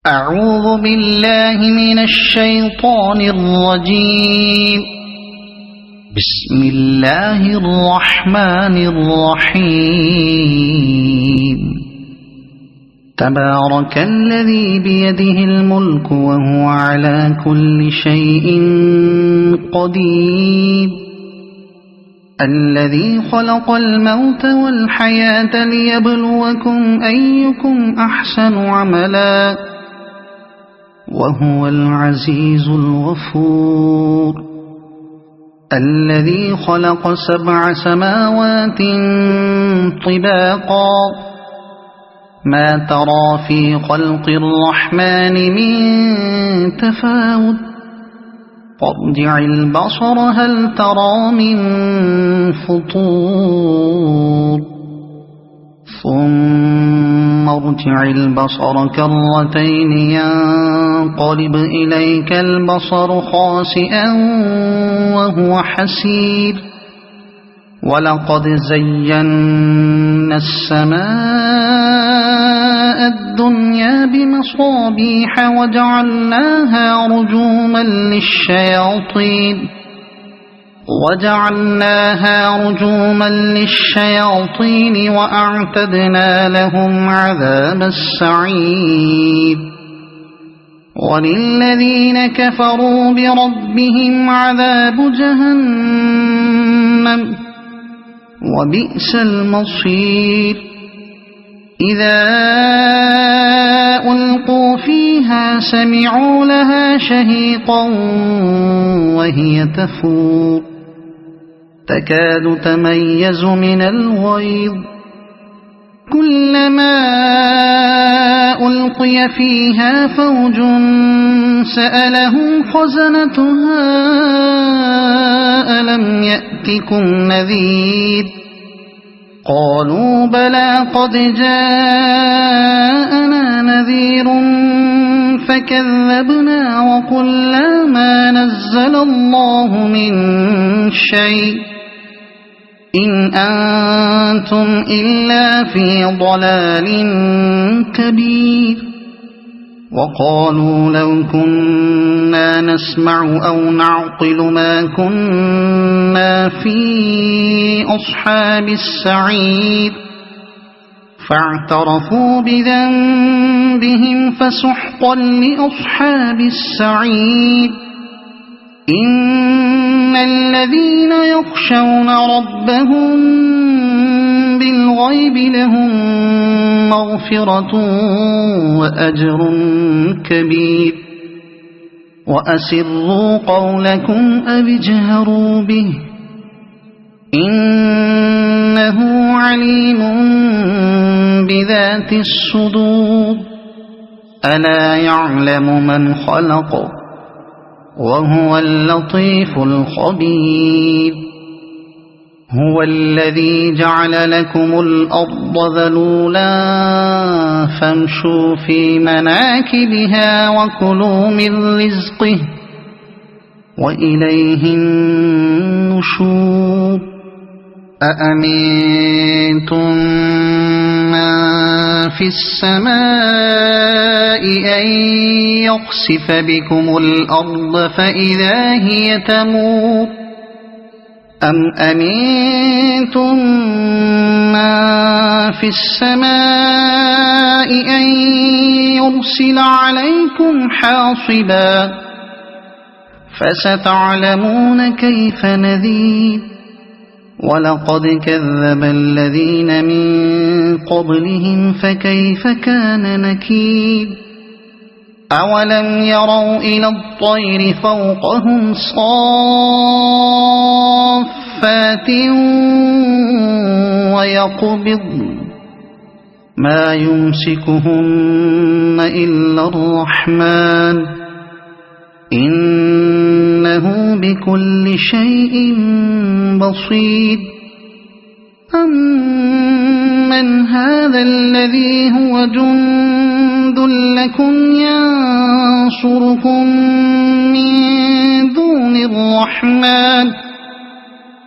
أعوذ بالله من الشيطان الرجيم. بسم الله الرحمن الرحيم. تبارك الذي بيده الملك وهو على كل شيء قدير. الذي خلق الموت والحياة ليبلوكم أيكم أحسن عملا وهو العزيز الغفور. الذي خلق 7 سماوات طباقا ما ترى في خلق الرحمن من تفاوت فارجع البصر هل ترى من فطور ثم ارجع البصر كرتين ينقلب إليك البصر خاسئا وهو حسير. ولقد زينا السماء الدنيا بمصابيح وجعلناها رجوما للشياطين وأعتدنا لهم عذاب السعير. وللذين كفروا بربهم عذاب جهنم وبئس المصير. إذا ألقوا فيها سمعوا لها شهيقا وهي تفور تكاد تميز من الغيظ. كلما ألقي فيها فوج سألهم خزنتها ألم يأتكم نذير قالوا بلى قد جاءنا نذير فكذبنا وقلنا ما نزل الله من شيء إن أنتم إلا في ضلال كبير. وقالوا لو كنا نسمع أو نعقل ما كنا في أصحاب السعير فاعترفوا بذنبهم فسحقا لأصحاب السعير. إن الذين يخشون ربهم بالغيب لهم مغفرة وأجر كبير. وأسروا قولكم أو اجهروا به إنه عليم بذات الصدور. ألا يعلم من خلق وهو اللطيف الخبير. هو الذي جعل لكم الأرض ذلولا فامشوا في مناكبها وكلوا من رزقه وإليه النشور. أأمنتم من في السماء أن يخسف بكم الأرض فإذا هي تمور أم أمنتم من في السماء أن يرسل عليكم حاصبا فستعلمون كيف نذير. ولقد كذب الذين من قبلهم فكيف كان نكير. أولم يروا إلى الطير فوقهم صافات ويقبضن ما يمسكهن إلا الرحمن إنه بكل شيء بصير. أمن هذا الذي هو جند لكم ينصركم من دون الرحمن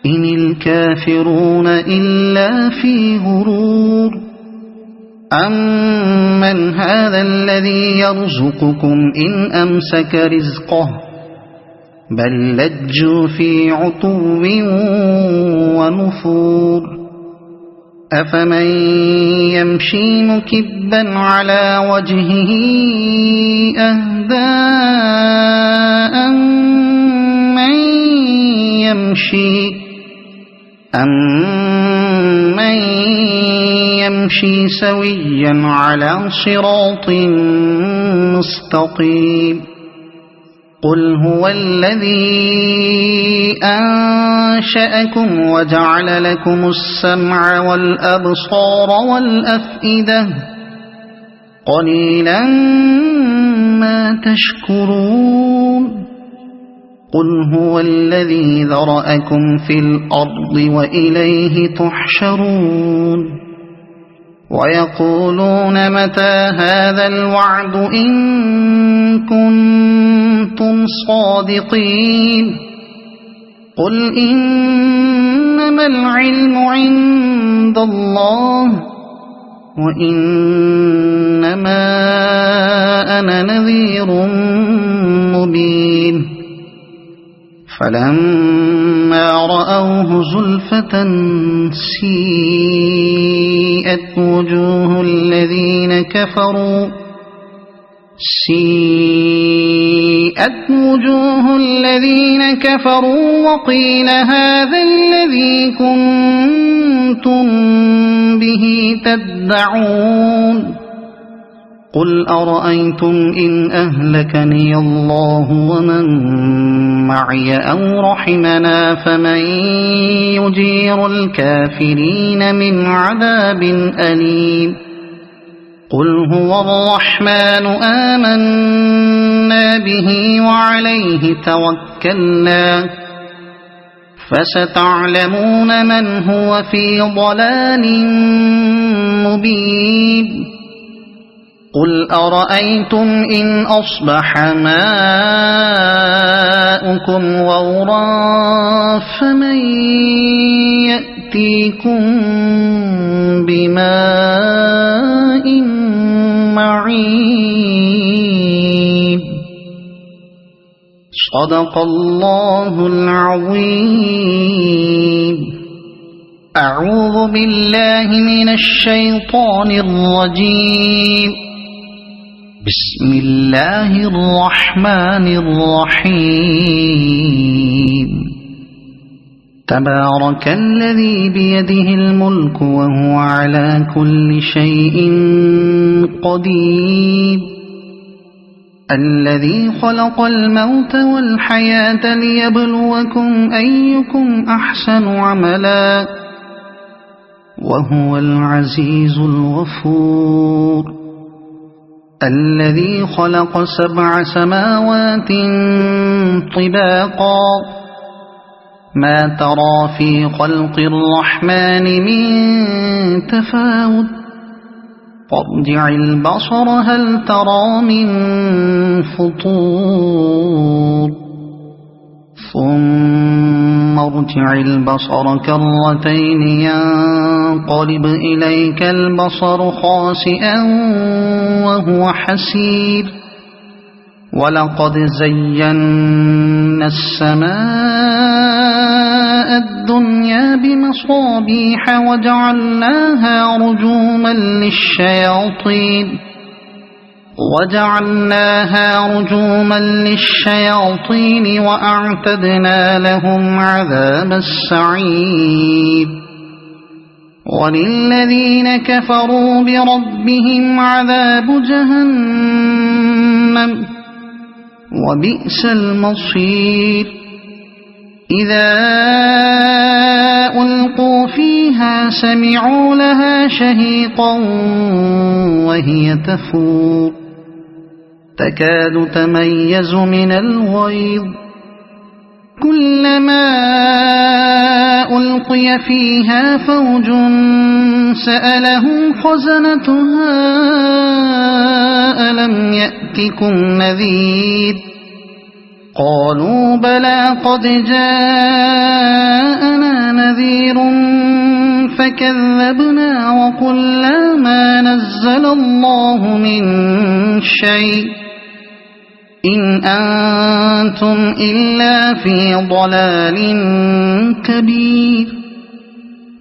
إن الكافرون إلا في غرور. أَمَّنْ هَذَا الَّذِي يَرْزُقُكُمْ إِنْ أَمْسَكَ رِزْقَهُ بَل لَّجُّوا فِي عُتُوٍّ وَنُفُورٍ أَفَمَن يَمْشِي مُكِبًّا عَلَى وَجْهِهِ أَهْدَىٰ أَمَّن يَمْشِي سَوِيًّا عَلَى صِرَاطٍ مُّسْتَقِيمٍ قُلْ هُوَ الَّذِي أَنشَأَكُمْ وَجَعَلَ لَكُمُ السَّمْعَ وَالْأَبْصَارَ وَالْأَفْئِدَةَ قَلِيلًا مَّا تَشْكُرُونَ قُلْ هُوَ الَّذِي ذَرَأَكُمْ فِي الْأَرْضِ وَإِلَيْهِ تُحْشَرُونَ وَيَقُولُونَ مَتَىٰ هَٰذَا الْوَعْدُ إِن كُنتُمْ صَادِقِينَ قُلْ إِنَّمَا الْعِلْمُ عِندَ اللَّهِ وَإِنَّمَا أَنَا نَذِيرٌ مُّبِينٌ فَلَمَّا رَأَوْهُ زُلْفَةً سِيئَتْ وُجُوهُ الَّذِينَ كَفَرُوا وَقِيلَ هَٰذَا الَّذِي كُنتُم بِهِ تَدَّعُونَ قُلْ أَرَأَيْتُمْ إِنْ أَهْلَكَنِيَ اللَّهُ وَمَن مَّعِيَ أَوْ رَحِمَنَا فَمَن يُجِيرُ الْكَافِرِينَ مِنْ عَذَابٍ أَلِيمٍ قُلْ هُوَ الرَّحْمَٰنُ آمَنَّا بِهِ وَعَلَيْهِ تَوَكَّلْنَا فَسَتَعْلَمُونَ مَنْ هُوَ فِي ضَلَالٍ مُّبِينٍ قُلْ أَرَأَيْتُمْ إِنْ أَصْبَحَ مَاؤُكُمْ غَوْرًا فَمَن يَأْتِيكُم بِمَاءٍ مَّعِينٍ صَدَقَ اللَّهُ الْعَظِيمُ أعوذ بالله من الشيطان الرجيم بسم الله الرحمن الرحيم تبارك الذي بيده الملك وهو على كل شيء قدير الذي خلق الموت والحياة ليبلوكم أيكم أحسن عملا وهو العزيز الغفور الذي خلق 7 سماوات طباقا ما ترى في خلق الرحمن من تفاوت فارجع البصر هل ترى من فطور ثم ارجع البصر كرتين ينقلب إليك البصر خاسئا وهو حسير ولقد زينا السماء الدنيا بمصابيح وجعلناها رجوما للشياطين وأعتدنا لهم عذاب السعير وللذين كفروا بربهم عذاب جهنم وبئس المصير إذا ألقوا فيها سمعوا لها شهيقا وهي تفور تكاد تميز من الغيظ كلما ألقي فيها فوج سألهم خزنتها ألم يأتكم نذير قالوا بلى قد جاءنا نذير فكذبنا وقلنا ما نزل الله من شيء إن أنتم إلا في ضلال كبير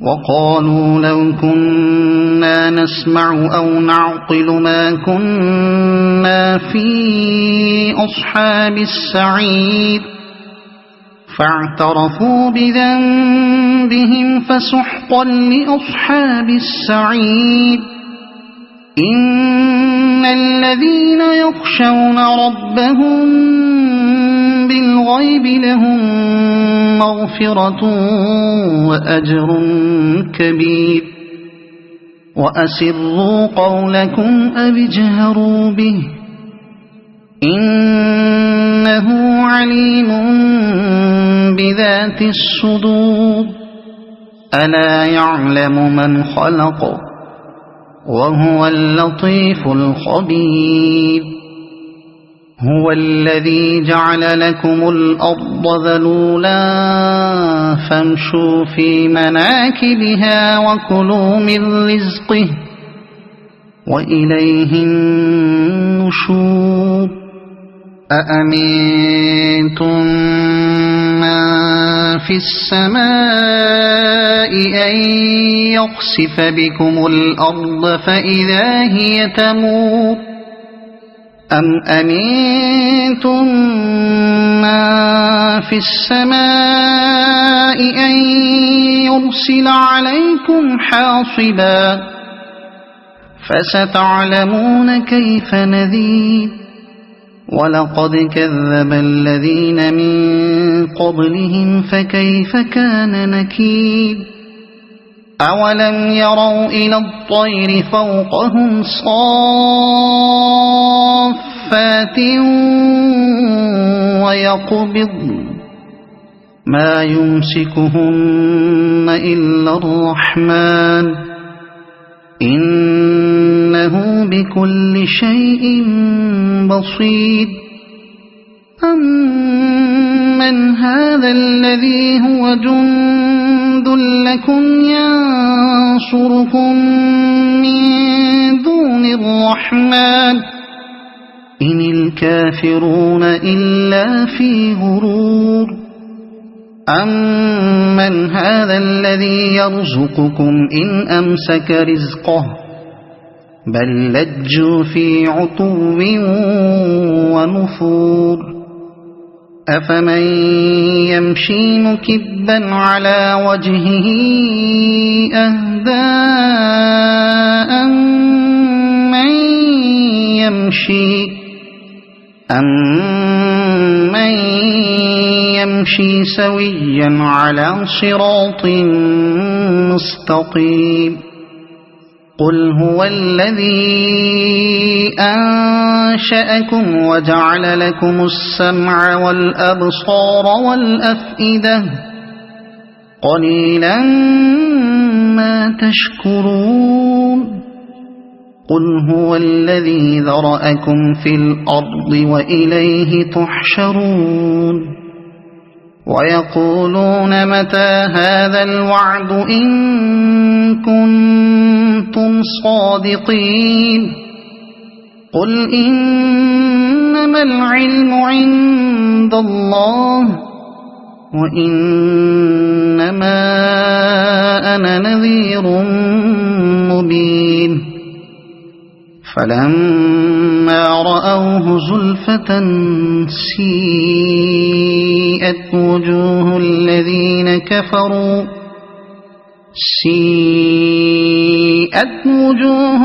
وقالوا لو كنا نسمع أو نعقل ما كنا في أصحاب السعير فاعترفوا بذنبهم فسحقا لأصحاب السعير إن الذين يخشون ربهم بالغيب لهم مغفرة وأجر كبير وأسروا قولكم أو اجهروا به إنه عليم بذات الصدور ألا يعلم من خلق وهو اللطيف الخبير هو الذي جعل لكم الأرض ذلولا فامشوا في مناكبها وكلوا من رزقه وإليه النشور أأمنتم من في السماء أن يخسف بكم الأرض فإذا هي تمور أم أمنتم من في السماء أن يرسل عليكم حاصبا فستعلمون كيف نذير ولقد كذب الذين من قبلهم فكيف كان نكير أولم يروا إلى الطير فوقهم صافات ويقبضن ما يمسكهن إلا الرحمن إنه بكل شيء بصير أمن هذا الذي هو جند لكم ينصركم من دون الرحمن إن الكافرون إلا في غرور أمن هذا الذي يرزقكم إن أمسك رزقه بل لجوا في عتو ونفور أفمن يمشي مكبا على وجهه أهدى أمن يمشي سويا على صراط مستقيم قل هو الذي أنشأكم وجعل لكم السمع والأبصار والأفئدة قليلا ما تشكرون قل هو الذي ذرأكم في الأرض وإليه تحشرون ويقولون متى هذا الوعد إن كنتم صادقين قل إنما العلم عند الله وإنما أنا نذير مبين فلما رأوه زلفة سيئت وجوه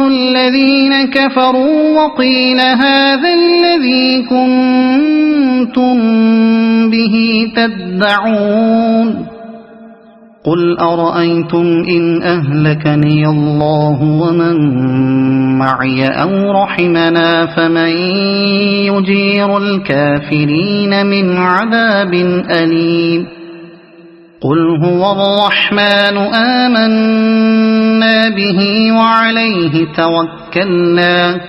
الذين كفروا وقيل هذا الذي كنتم به تدعون قل أرأيتم إن أهلكني الله ومن معي أو رحمنا فمن يجير الكافرين من عذاب أليم قل هو الرحمن آمنا به وعليه توكلنا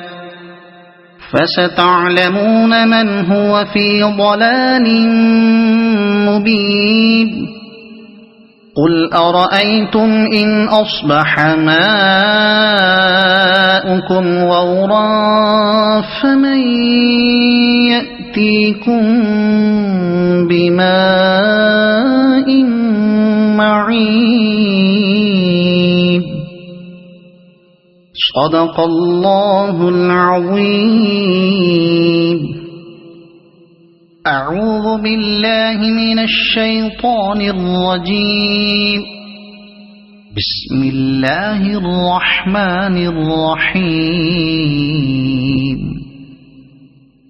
فستعلمون من هو في ضلال مبين قل أرأيتم إن أصبح ماؤكم غورا فمن يأتيكم بماء معين. صدق الله العظيم. أعوذ بالله من الشيطان الرجيم. بسم الله الرحمن الرحيم.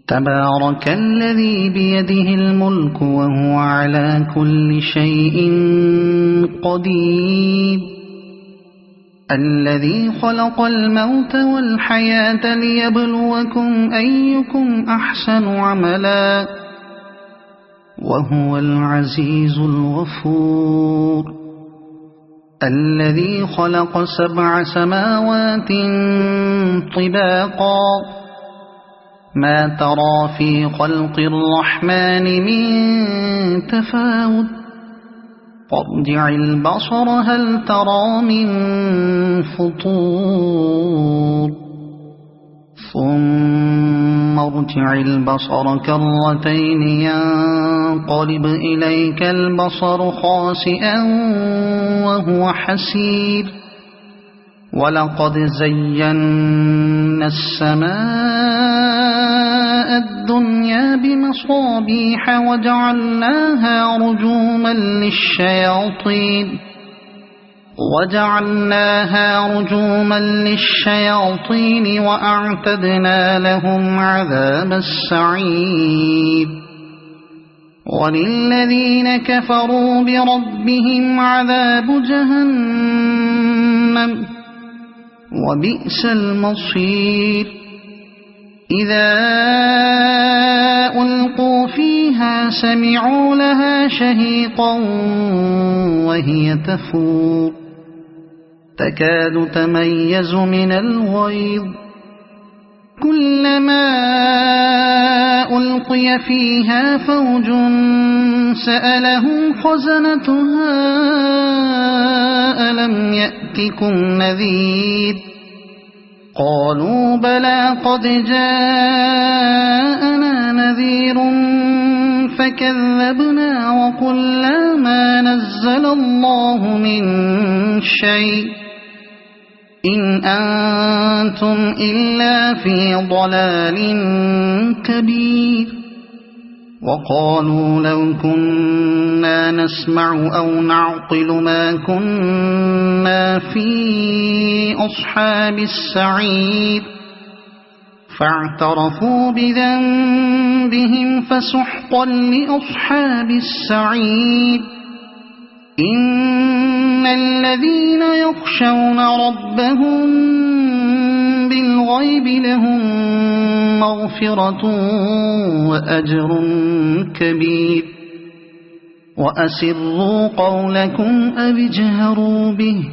تبارك الذي بيده الملك وهو على كل شيء قدير. الذي خلق الموت والحياة ليبلوكم أيكم أحسن عملا وهو العزيز الغفور. الذي خلق 7 سماوات طباقا ما ترى في خلق الرحمن من تفاوت فارجع البصر هل ترى من فطور ثم ارجع البصر كرتين ينقلب إليك البصر خاسئا وهو حسير. ولقد زينا السماء الدنيا بمصابيح وجعلناها رجوما للشياطين وأعتدنا لهم عذاب السعير. وللذين كفروا بربهم عذاب جهنم وبئس المصير. إذا ألقوا فيها سمعوا لها شهيقا وهي تفور تكاد تميز من الغيظ. كلما ألقي فيها فوج سألهم خزنتها ألم يأتكم نذير قالوا بلى قد جاءنا نذير فكذبنا وقلنا ما نزل الله من شيء إن أنتم إلا في ضلال كبير. وقالوا لو كنا نسمع أو نعقل ما كنا في أصحاب السعير فاعترفوا بذنبهم فسحقا لأصحاب السعير. إن الذين يخشون ربهم بالغيب لهم مغفرة وأجر كبير. وأسروا قولكم أو اجهروا به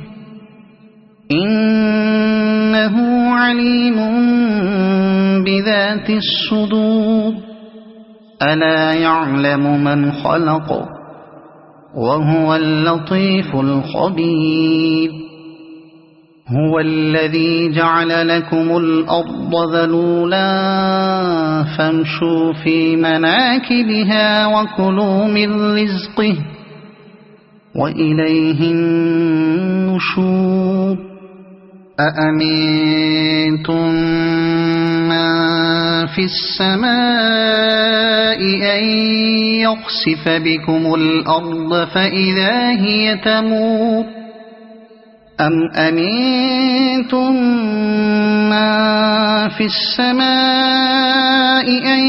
إنه عليم بذات الصدور. ألا يعلم من خلق وهو اللطيف الخبير. هو الذي جعل لكم الأرض ذلولا فامشوا في مناكبها وكلوا من رزقه وإليه النشور. أأمنتم من في السماء أن يخسف بكم الأرض فإذا هي تمور أم أمنتم من في السماء أن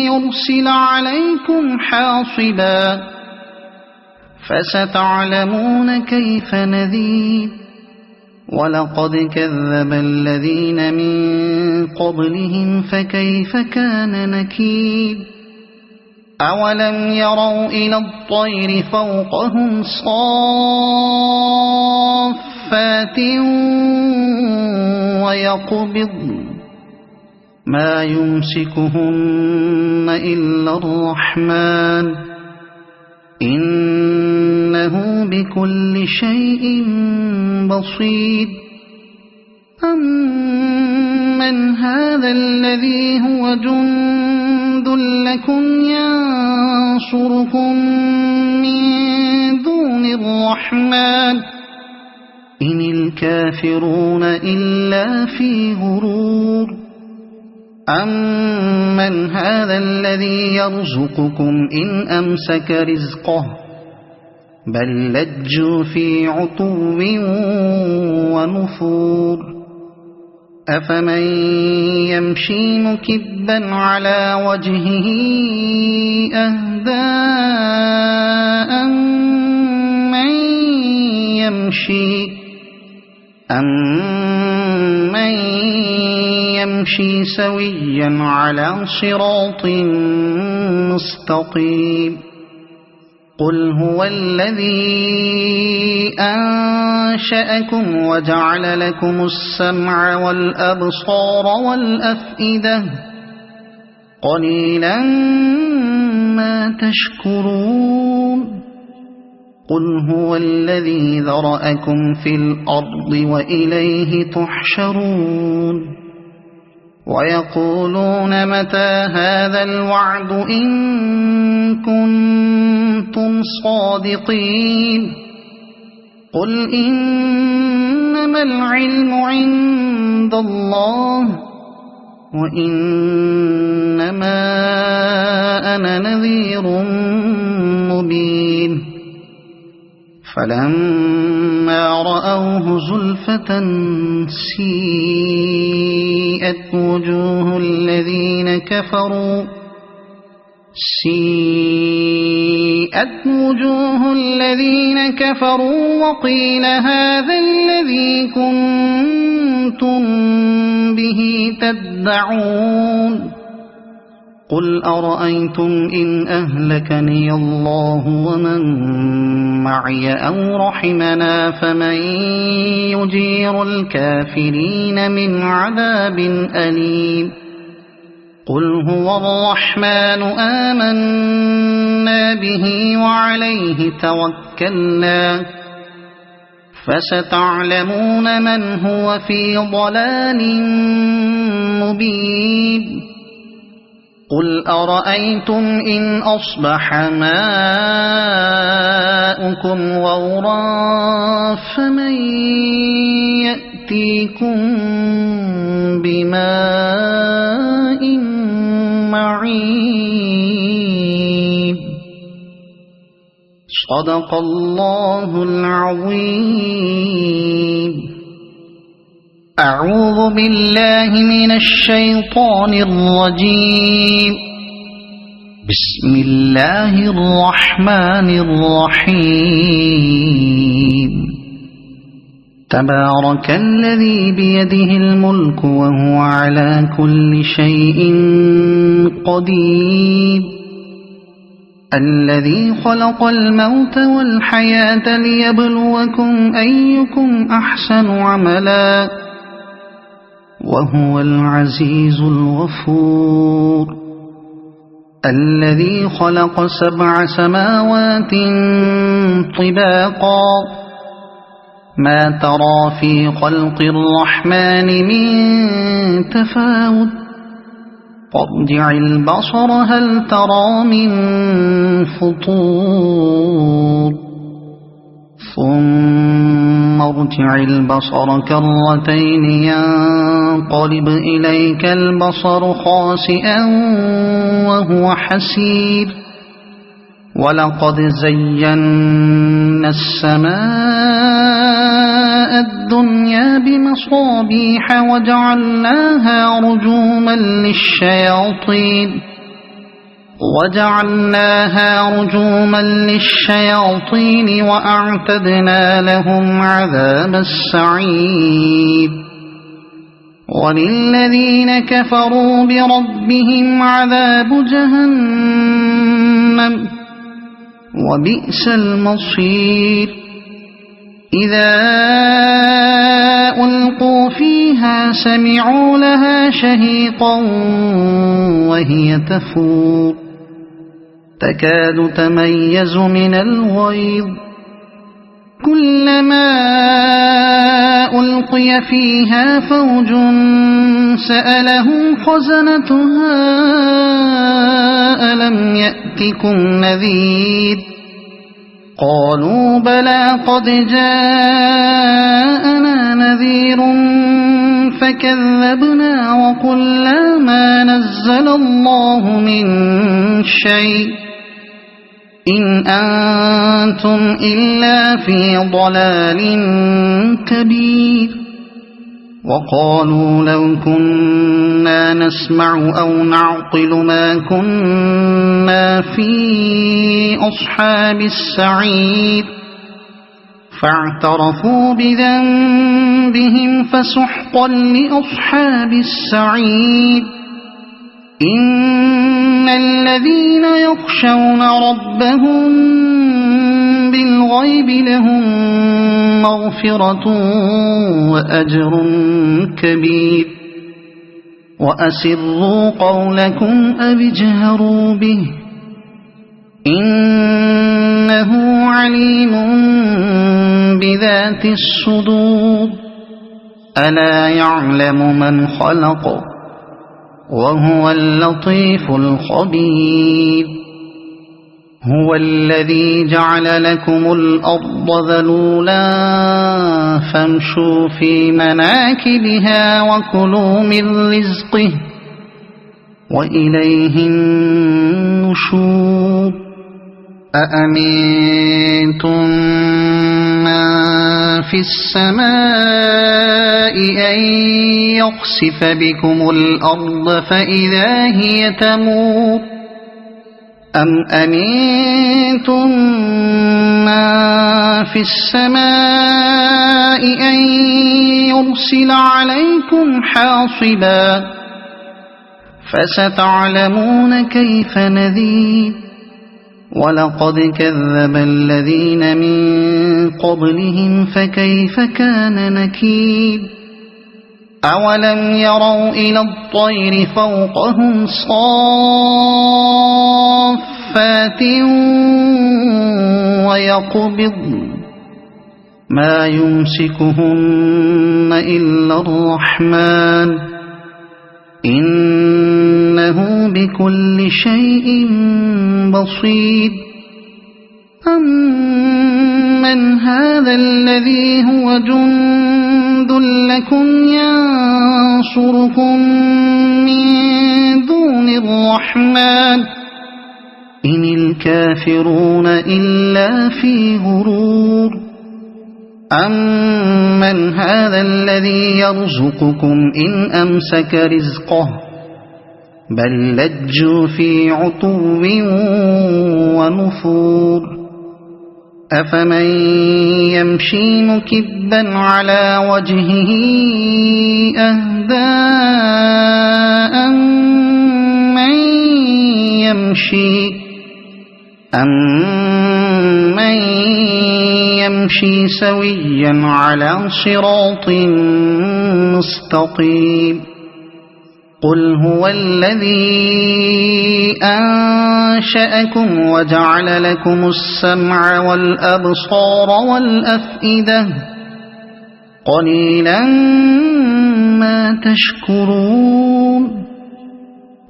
يرسل عليكم حاصبا فستعلمون كيف نذير. ولقد كذب الذين من قبلهم فكيف كان نكير. أولم يروا إلى الطير فوقهم صافات ويقبضن ما يمسكهن إلا الرحمن إنه إنه بكل شيء بصير أمن هذا الذي هو جند لكم ينصركم من دون الرحمن إن الكافرون إلا في غرور أمن هذا الذي يرزقكم إن أمسك رزقه بل لجوا في عتو ونفور أفمن يمشي مكبا على وجهه أهدى أمن يمشي سويا على صراط مستقيم قل هو الذي أنشأكم وجعل لكم السمع والأبصار والأفئدة قليلا ما تشكرون قل هو الذي ذرأكم في الأرض وإليه تحشرون ويقولون متى هذا الوعد إن كنتم صادقين قل إنما العلم عند الله وإنما أنا نذير مبين فلما رأوه زلفة سيئت وجوه الذين كفروا وقيل هذا الذي كنتم به تدعون قل أرأيتم إن أهلكني الله ومن معي أو رحمنا فمن يجير الكافرين من عذاب أليم قل هو الرحمن آمنا به وعليه توكلنا فستعلمون من هو في ضلال مبين قل أرأيتم إن أصبح ماؤكم غورا فمن يأتيكم بماء معين صدق الله العظيم أعوذ بالله من الشيطان الرجيم بسم الله الرحمن الرحيم تبارك الذي بيده الملك وهو على كل شيء قدير الذي خلق الموت والحياة ليبلوكم أيكم أحسن عملا وهو العزيز الغفور الذي خلق 7 سماوات طباقا ما ترى في خلق الرحمن من تفاوت فارجع البصر هل ترى من فطور ثم ارجع البصر كرتين ينقلب إليك البصر خاسئا وهو حسير ولقد زينا السماء الدنيا بمصابيح وجعلناها رجوما للشياطين وأعتدنا لهم عذاب السعير وللذين كفروا بربهم عذاب جهنم وبئس المصير إذا ألقوا فيها سمعوا لها شهيقا وهي تفور تكاد تميز من الغيظ كلما ألقي فيها فوج سألهم خزنتها ألم يأتكم نذير قالوا بلى قد جاءنا نذير فكذبنا وقلنا ما نزل الله من شيء إن أنتم إلا في ضلال كبير وقالوا لو كنا نسمع أو نعقل ما كنا في أصحاب السعير فاعترفوا بذنبهم فسحقا لأصحاب السعير إن الذين يخشون ربهم بالغيب لهم مغفرة وأجر كبير وأسروا قولكم أو اجهروا به إنه عليم بذات الصدور ألا يعلم من خلق وهو اللطيف الخبير هو الذي جعل لكم الأرض ذلولا فامشوا في مناكبها وكلوا من رزقه وإليه النشور أأمنتم من في السماء أن يخسف بكم الأرض فإذا هي تمور أم أمنتم من في السماء أن يرسل عليكم حاصبا فستعلمون كيف نذير ولقد كذب الذين من قبلهم فكيف كان نكير أولم يروا إلى الطير فوقهم صافات ويقبضن ما يمسكهن إلا الرحمن إنه بكل شيء بصير أمن هذا الذي هو جند لكم ينصركم من دون الرحمن إن الكافرون إلا في غرور أمن هذا الذي يرزقكم إن أمسك رزقه بل لجوا في عتو ونفور أفمن يمشي مكبا على وجهه أهدى أمن يمشي سويا على صراط مستقيم قل هو الذي أنشأكم وجعل لكم السمع والأبصار والأفئدة قليلا ما تشكرون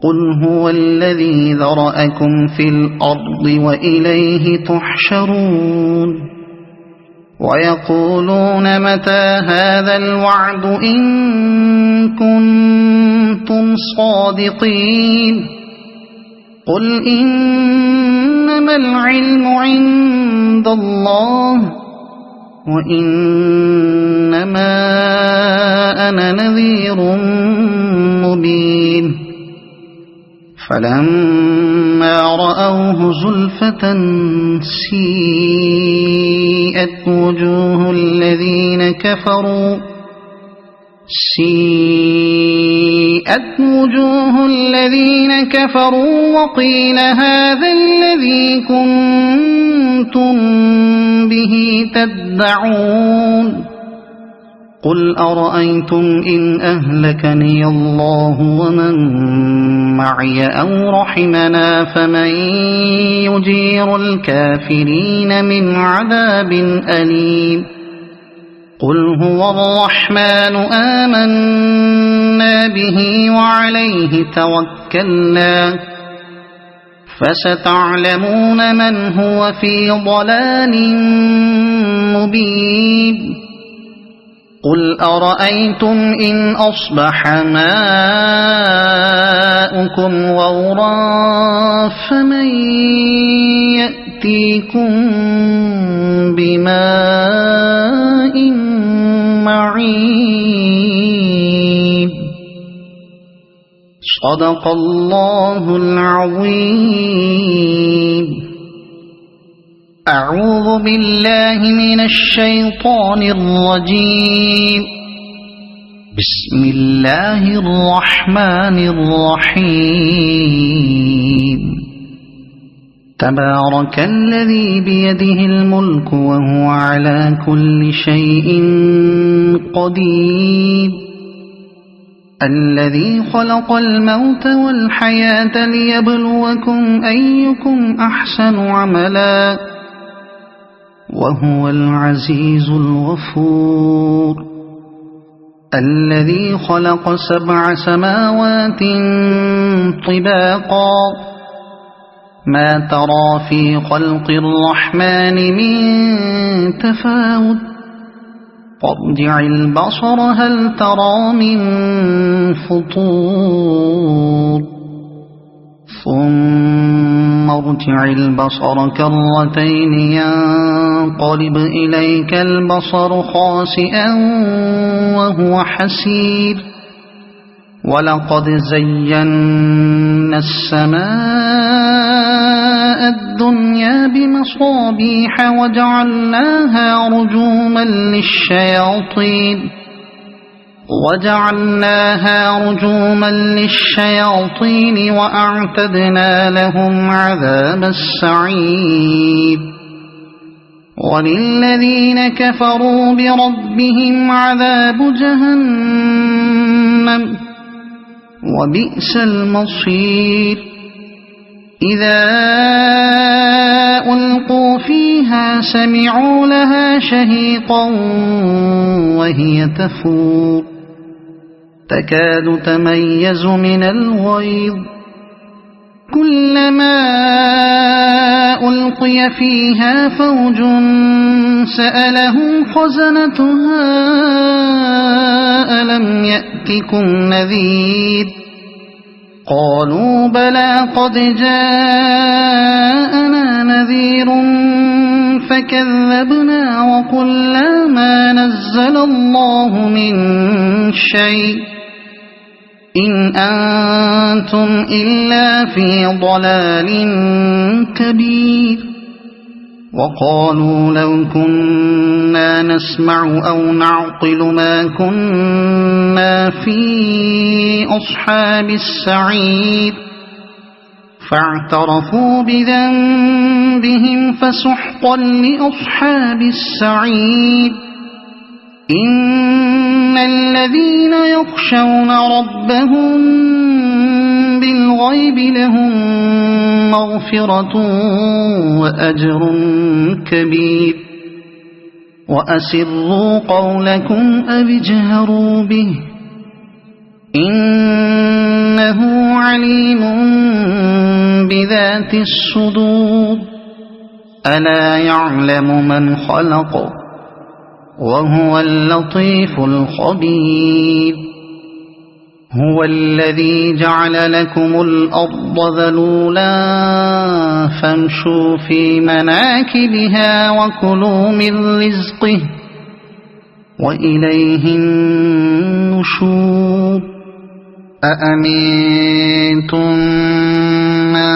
قل هو الذي ذرأكم في الأرض وإليه تحشرون ويقولون متى هذا الوعد إن كنتم صادقين قل إنما العلم عند الله وإنما أنا نذير مبين فلما رأوه زلفة سيئت وجوه الذين كفروا وقيل هذا الذي كنتم به تدعون قل أرأيتم إن أهلكني الله ومن معي أو رحمنا فمن يجير الكافرين من عذاب أليم قل هو الرحمن آمنا به وعليه توكلنا فستعلمون من هو في ضلال مبين قل أرأيتم إن أصبح ماؤكم غورا فمن يأتيكم بماء معين صدق الله العظيم. أعوذ بالله من الشيطان الرجيم. بسم الله الرحمن الرحيم. تبارك الذي بيده الملك وهو على كل شيء قدير الذي خلق الموت والحياة ليبلوكم أيكم أحسن عملا وهو العزيز الغفور الذي خلق 7 سماوات طباقا ما ترى في خلق الرحمن من تفاوت فارجع البصر هل ترى من فطور ثم ارجع البصر كرتين ينقلب إليك البصر خاسئا وهو حسير ولقد زينا السماء الدنيا بمصابيح وجعلناها رجوما للشياطين وأعتدنا لهم عذاب السعير وللذين كفروا بربهم عذاب جهنم وبئس المصير إذا ألقوا فيها سمعوا لها شهيقا وهي تفور تكاد تميز من الغيظ كلما ألقي فيها فوج سألهم خزنتها ألم يأتكم نذير قالوا بلى قد جاءنا نذير فكذبنا وقلنا ما نزل الله من شيء إن أنتم إلا في ضلال كبير وقالوا لو كنا نسمع أو نعقل ما كنا في أصحاب السعير فاعترفوا بذنبهم فسحقا لأصحاب السعير إن الذين يخشون ربهم بالغيب لهم مغفرة وأجر كبير وأسروا قولكم أو اجهروا به إنه عليم بذات الصدور ألا يعلم من خلق وهو اللطيف الخبير هو الذي جعل لكم الأرض ذلولا فامشوا في مناكبها وكلوا من رزقه وإليه النشور أأمنتم من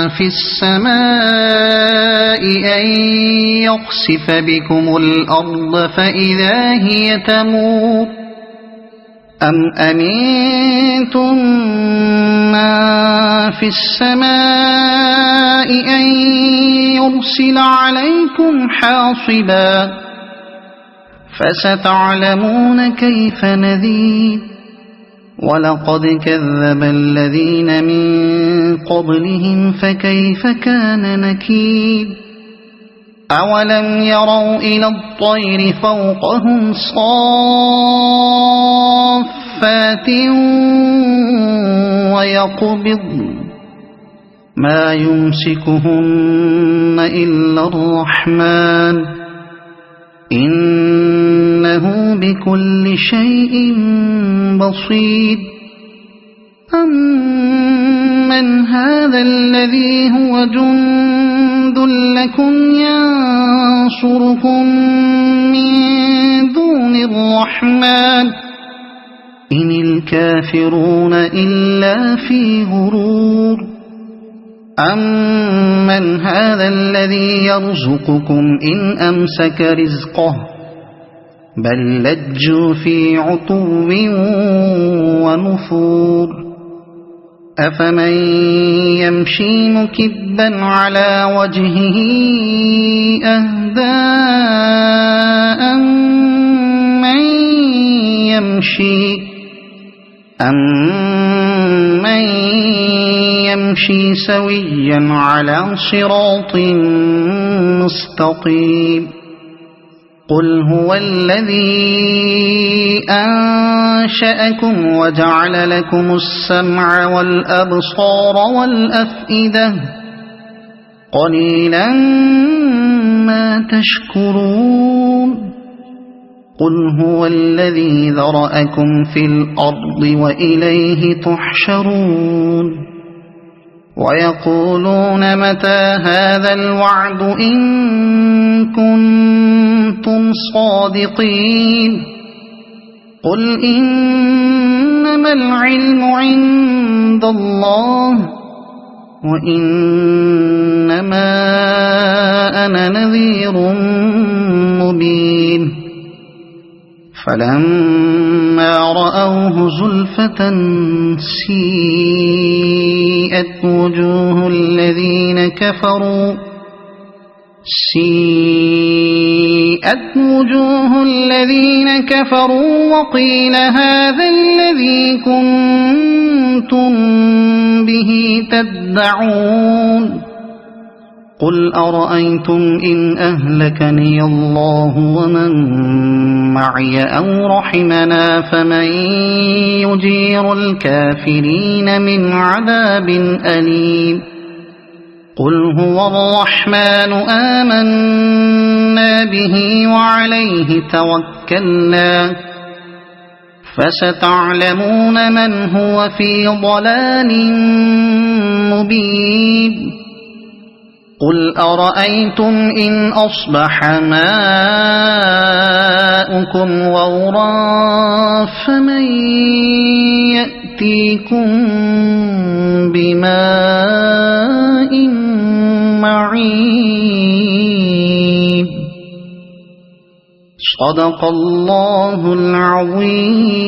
في السماء أن يخسف بكم الأرض فإذا هي تمور أم أمنتم من في السماء أن يرسل عليكم حاصبا فستعلمون كيف نذير ولقد كذب الذين من قبلهم فكيف كان نكير أولم يروا إلى الطير فوقهم صافات ويقبض ما يمسكهن إلا الرحمن إنه بكل شيء بصير أمن هذا الذي هو جند لكم ينصركم من دون الرحمن إن الكافرون إلا في غرور أمن هذا الذي يرزقكم إن أمسك رزقه بل لجوا في عتو ونفور أفمن يمشي مكبا على وجهه أهدى أمن يمشي سويا على صراط مستقيم قل هو الذي أنشأكم وجعل لكم السمع والأبصار والأفئدة قليلا ما تشكرون قل هو الذي ذرأكم في الأرض وإليه تحشرون ويقولون متى هذا الوعد إن كنتم صادقين قل إنما العلم عند الله وإنما أنا نذير مبين فلما رأوه زلفة سيئت وجوه الذين كفروا وقيل هذا الذي كنتم به تدعون قل أرأيتم إن أهلكني الله ومن معي أو رحمنا فمن يجير الكافرين من عذاب أليم قل هو الرحمن آمنا به وعليه توكلنا فستعلمون من هو في ضلال مبين قل أرأيتم إن أصبح ماؤكم غورا فمن يأتيكم بماء معين صدق الله العظيم.